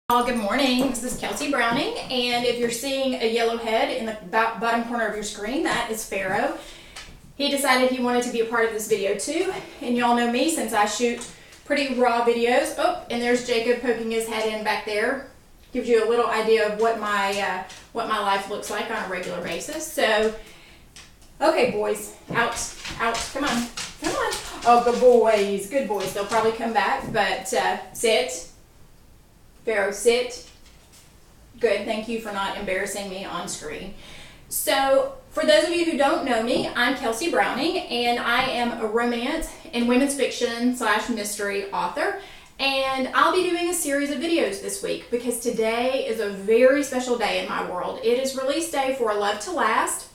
Good morning, this is Kelsey Browning, and if you're seeing a yellow head in the bottom corner of your screen, that is Pharaoh. He decided he wanted to be a part of this video too, and y'all know me since I shoot pretty raw videos. Oh, and there's Jacob poking his head in back there. Gives you a little idea of what my life looks like on a regular basis. So, okay boys, out, come on. Oh, good boys, they'll probably come back, but sit. Pharaoh, sit. Good, thank you for not embarrassing me on screen. So, for those of you who don't know me, I'm Kelsey Browning, and I am a romance and women's fiction / mystery author. And I'll be doing a series of videos this week because today is a very special day in my world. It is release day for Love to Last,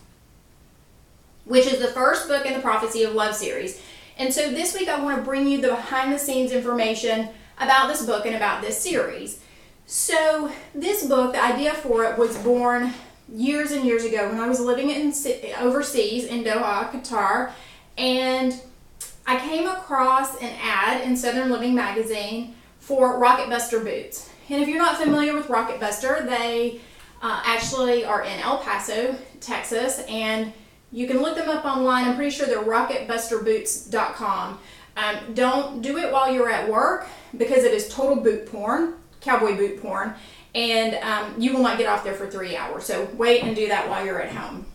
which is the first book in the Prophecy of Love series. And so this week I want to bring you the behind the scenes information about this book and about this series. So this book, the idea for it was born years and years ago when I was living overseas in Doha, Qatar, and I came across an ad in Southern Living magazine for Rocket Buster boots. And if you're not familiar with Rocket Buster, they actually are in El Paso, Texas, and you can look them up online. I'm pretty sure they're rocketbusterboots.com. Don't do it while you're at work because it is total boot porn, cowboy boot porn, and you will not get off there for 3 hours. So wait and do that while you're at home.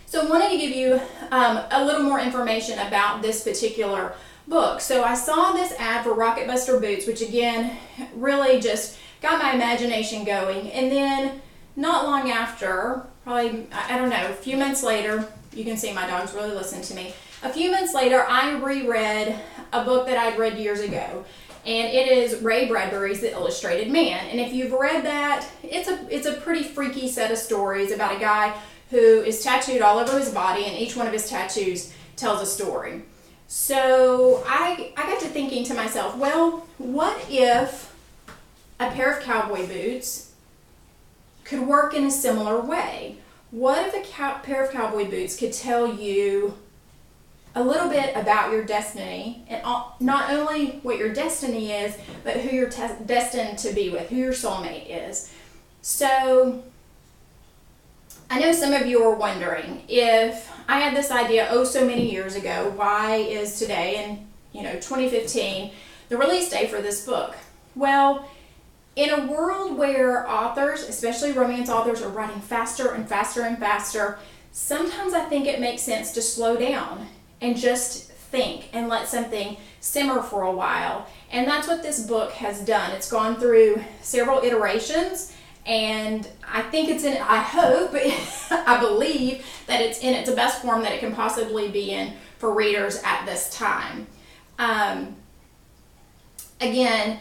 So I wanted to give you a little more information about this particular book. So I saw this ad for Rocket Buster boots, which again really just got my imagination going. And then not long after, probably, I don't know, a few months later, you can see my dogs really listen to me. A few months later, I reread a book that I'd read years ago, and it is Ray Bradbury's The Illustrated Man. And if you've read that, it's a pretty freaky set of stories about a guy who is tattooed all over his body, and each one of his tattoos tells a story. So I got to thinking to myself, well, what if a pair of cowboy boots could work in a similar way? What if a pair of cowboy boots could tell you a little bit about your destiny, and not only what your destiny is, but who you're destined to be with, who your soulmate is. So I know some of you are wondering, if I had this idea so many years ago, why is today in 2015 the release day for this book? Well, in a world where authors, especially romance authors, are writing faster and faster and faster, sometimes I think it makes sense to slow down and just think and let something simmer for a while. And that's what this book has done. It's gone through several iterations, and I think I hope, I believe that it's in its best form that it can possibly be in for readers at this time. Again,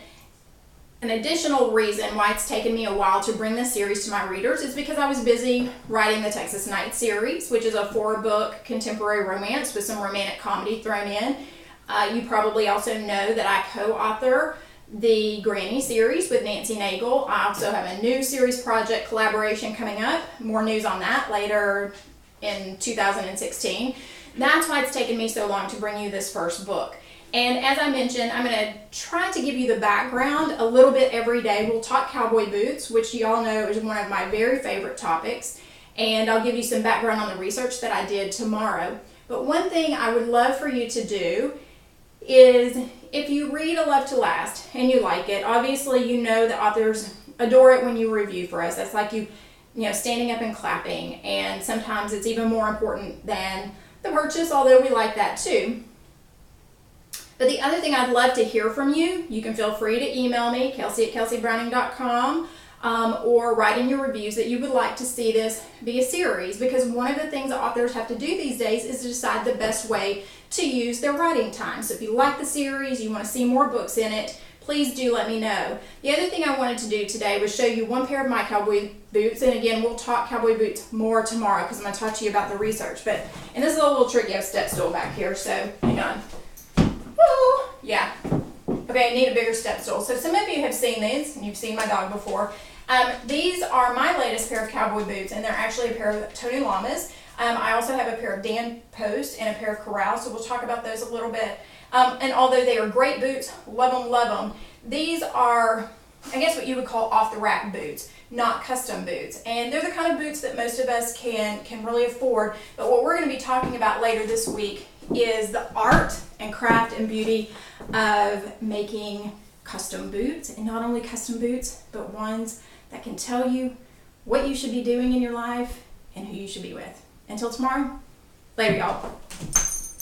an additional reason why it's taken me a while to bring this series to my readers is because I was busy writing the Texas Night series, which is a 4-book contemporary romance with some romantic comedy thrown in. You probably also know that I co-author the Granny series with Nancy Nagel. I also have a new series project collaboration coming up. More news on that later in 2016. That's why it's taken me so long to bring you this first book. And as I mentioned, I'm going to try to give you the background a little bit every day. We'll talk cowboy boots, which you all know is one of my very favorite topics. And I'll give you some background on the research that I did tomorrow. But one thing I would love for you to do is, if you read A Love to Last and you like it, obviously you know the authors adore it when you review for us. That's like you standing up and clapping. And sometimes it's even more important than the purchase, although we like that too. But the other thing I'd love to hear from you, you can feel free to email me, kelsey@kelseybrowning.com, or write in your reviews that you would like to see this be a series, because one of the things that authors have to do these days is to decide the best way to use their writing time. So if you like the series, you want to see more books in it, please do let me know. The other thing I wanted to do today was show you one pair of my cowboy boots, and again, we'll talk cowboy boots more tomorrow because I'm going to talk to you about the research. And this is a little tricky, I have a step stool back here, so hang on. Woo! Yeah. Okay, I need a bigger step stool. So some of you have seen these, and you've seen my dog before. These are my latest pair of cowboy boots, and they're actually a pair of Tony Llamas. I also have a pair of Dan Post and a pair of Corral, so we'll talk about those a little bit. And although they are great boots, love them, these are I guess what you would call off-the-rack boots, not custom boots. And they're the kind of boots that most of us can really afford. But what we're going to be talking about later this week is the art and craft and beauty of making custom boots. And not only custom boots, but ones that can tell you what you should be doing in your life and who you should be with. Until tomorrow, later y'all.